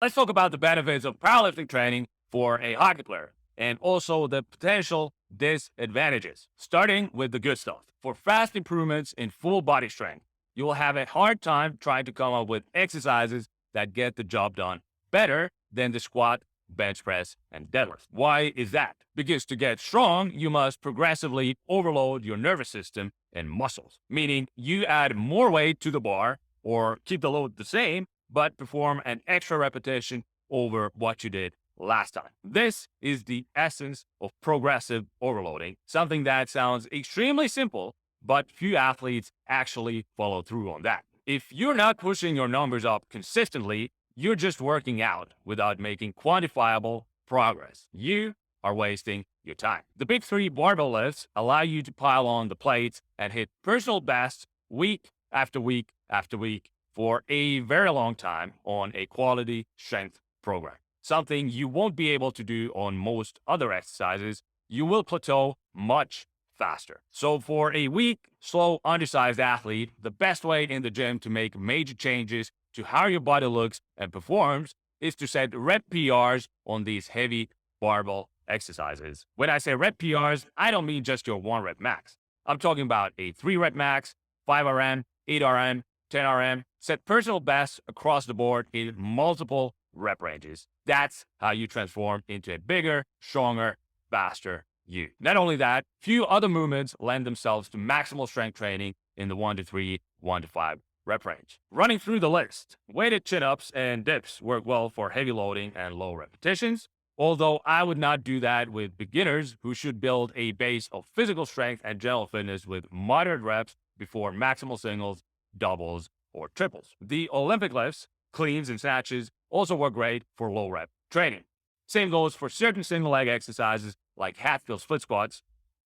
Let's talk about the benefits of powerlifting training for a hockey player and also the potential disadvantages. Starting with the good stuff. For fast improvements in full body strength, you will have a hard time trying to come up with exercises that get the job done better than the squat, bench press, and deadlift. Why is that? Because to get strong, you must progressively overload your nervous system and muscles, meaning you add more weight to the bar or keep the load the same but perform an extra repetition over what you did last time. This is the essence of progressive overloading, something that sounds extremely simple, but few athletes actually follow through on that. If you're not pushing your numbers up consistently, you're just working out without making quantifiable progress. You are wasting your time. The big three barbell lifts allow you to pile on the plates and hit personal bests week after week after week for a very long time on a quality strength program. Something you won't be able to do on most other exercises. You will plateau much faster. So for a weak, slow, undersized athlete, the best way in the gym to make major changes to how your body looks and performs is to set rep PRs on these heavy barbell exercises. When I say rep PRs, I don't mean just your 1 rep max. I'm talking about a 3 rep max, 5 RM, 8 RM, 10 RM. Set personal bests across the board in multiple rep ranges. That's how you transform into a bigger, stronger, faster you. Not only that, few other movements lend themselves to maximal strength training in the 1 to 3, 1 to 5 rep range. Running through the list, weighted chin-ups and dips work well for heavy loading and low repetitions, although I would not do that with beginners who should build a base of physical strength and general fitness with moderate reps before maximal singles, doubles, or triples. The Olympic lifts, cleans, and snatches also work great for low rep training. Same goes for certain single leg exercises like Hatfield split squats,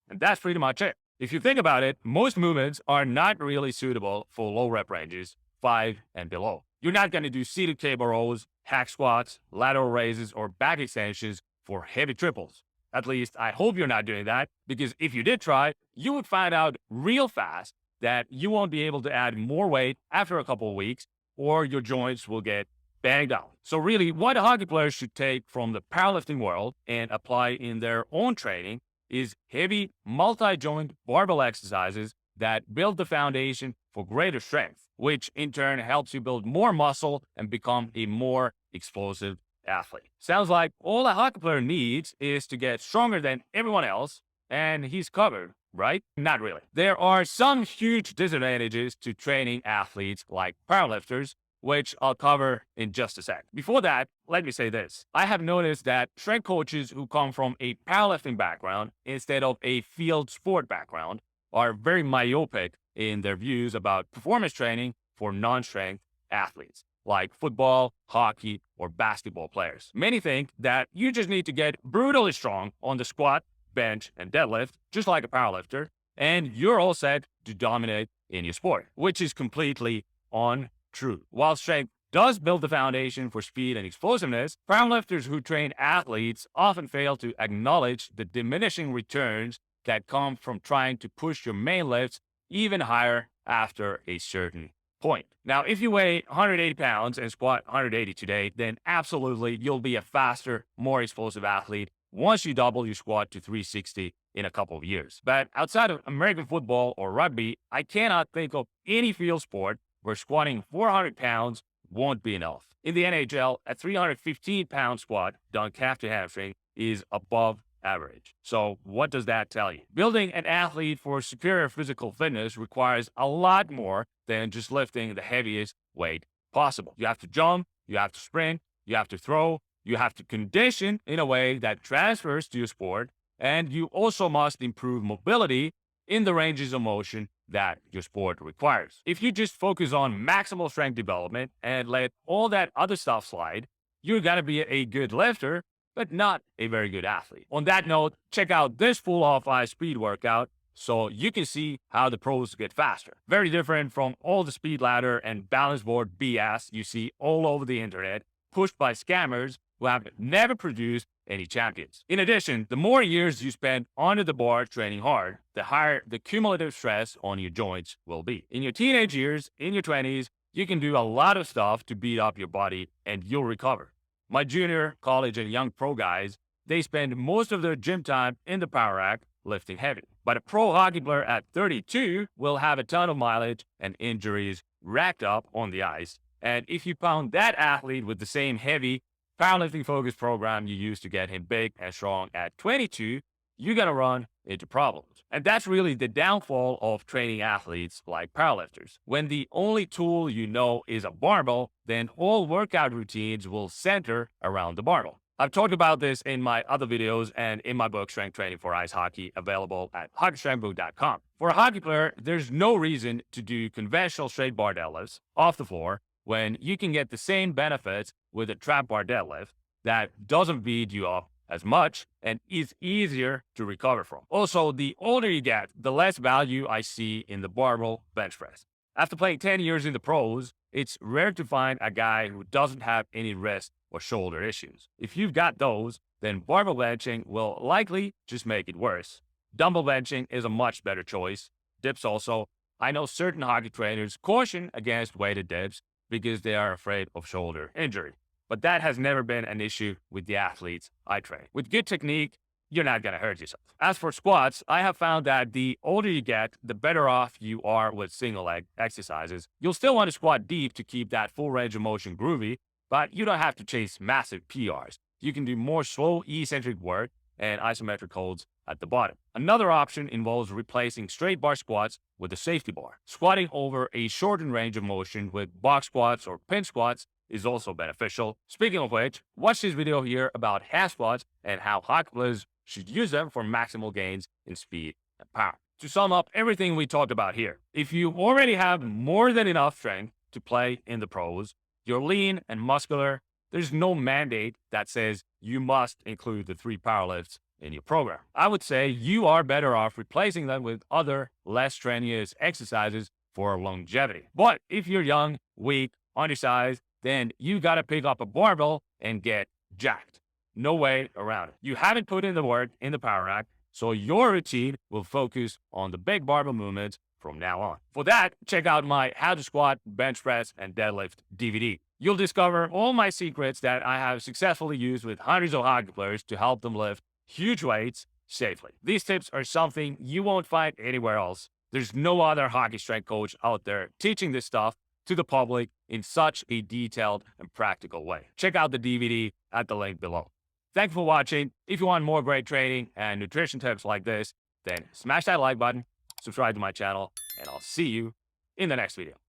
and that's pretty much it. If you think about it, most movements are not really suitable for low rep ranges, 5 and below. You're not going to do seated cable rows, hack squats, lateral raises, or back extensions for heavy triples. At least I hope you're not doing that, because if you did try, you would find out real fast that you won't be able to add more weight after a couple of weeks, or your joints will get banged out. So really, what hockey players should take from the powerlifting world and apply in their own training is heavy multi-joint barbell exercises that build the foundation for greater strength, which in turn helps you build more muscle and become a more explosive athlete. Sounds like all a hockey player needs is to get stronger than everyone else, and he's covered, right? Not really. There are some huge disadvantages to training athletes like powerlifters, which I'll cover in just a sec. Before that, let me say this. I have noticed that strength coaches who come from a powerlifting background instead of a field sport background are very myopic in their views about performance training for non-strength athletes like football, hockey, or basketball players. Many think that you just need to get brutally strong on the squat, bench, and deadlift, just like a powerlifter, and you're all set to dominate in your sport, which is completely untrue. While strength does build the foundation for speed and explosiveness, powerlifters who train athletes often fail to acknowledge the diminishing returns that come from trying to push your main lifts even higher after a certain point. Now, if you weigh 180 pounds and squat 180 today, then absolutely you'll be a faster, more explosive athlete once you double your squat to 360 in a couple of years. But outside of American football or rugby, I cannot think of any field sport where squatting 400 pounds won't be enough. In the NHL, a 315-pound squat done calf to hamstring is above average. So what does that tell you? Building an athlete for superior physical fitness requires a lot more than just lifting the heaviest weight possible. You have to jump, you have to sprint, you have to throw, you have to condition in a way that transfers to your sport, and you also must improve mobility in the ranges of motion that your sport requires. If you just focus on maximal strength development and let all that other stuff slide, you're gonna be a good lifter, but not a very good athlete. On that note, check out this full off-ice speed workout so you can see how the pros get faster. Very different from all the speed ladder and balance board BS you see all over the internet, pushed by scammers who have never produced any champions. In addition, the more years you spend under the bar training hard, the higher the cumulative stress on your joints will be. In your teenage years, in your 20s, you can do a lot of stuff to beat up your body and you'll recover. My junior, college, and young pro guys, they spend most of their gym time in the power rack lifting heavy. But a pro hockey player at 32 will have a ton of mileage and injuries racked up on the ice. And if you pound that athlete with the same heavy powerlifting focused program you used to get him big and strong at 22, you're going to run into problems. And that's really the downfall of training athletes like powerlifters. When the only tool you know is a barbell, then all workout routines will center around the barbell. I've talked about this in my other videos and in my book, Strength Training for Ice Hockey, available at hockeystrengthbook.com. For a hockey player, there's no reason to do conventional straight bar deadlifts off the floor when you can get the same benefits with a trap bar deadlift that doesn't beat you up as much and is easier to recover from. Also, the older you get, the less value I see in the barbell bench press. After playing 10 years in the pros, it's rare to find a guy who doesn't have any wrist or shoulder issues. If you've got those, then barbell benching will likely just make it worse. Dumbbell benching is a much better choice. Dips also. I know certain hockey trainers caution against weighted dips because they are afraid of shoulder injury. But that has never been an issue with the athletes I train. With good technique, you're not going to hurt yourself. As for squats, I have found that the older you get, the better off you are with single leg exercises. You'll still want to squat deep to keep that full range of motion groovy, but you don't have to chase massive PRs. You can do more slow eccentric work and isometric holds at the bottom. Another option involves replacing straight bar squats with a safety bar. Squatting over a shortened range of motion with box squats or pinch squats is also beneficial. Speaking of which, watch this video here about half squats and how hockey players should use them for maximal gains in speed and power. To sum up everything we talked about here, if you already have more than enough strength to play in the pros, you're lean and muscular, there's no mandate that says you must include the 3 powerlifts in your program. I would say you are better off replacing them with other less strenuous exercises for longevity. But if you're young, weak, undersized, then you got to pick up a barbell and get jacked. No way around it. You haven't put in the work in the power rack, so your routine will focus on the big barbell movements from now on. For that, check out my How to Squat, Bench Press, and Deadlift DVD. You'll discover all my secrets that I have successfully used with hundreds of hockey players to help them lift huge weights safely. These tips are something you won't find anywhere else. There's no other hockey strength coach out there teaching this stuff to the public in such a detailed and practical way. Check out the DVD at the link below. Thanks for watching. If you want more great training and nutrition tips like this, then smash that like button, subscribe to my channel, and I'll see you in the next video.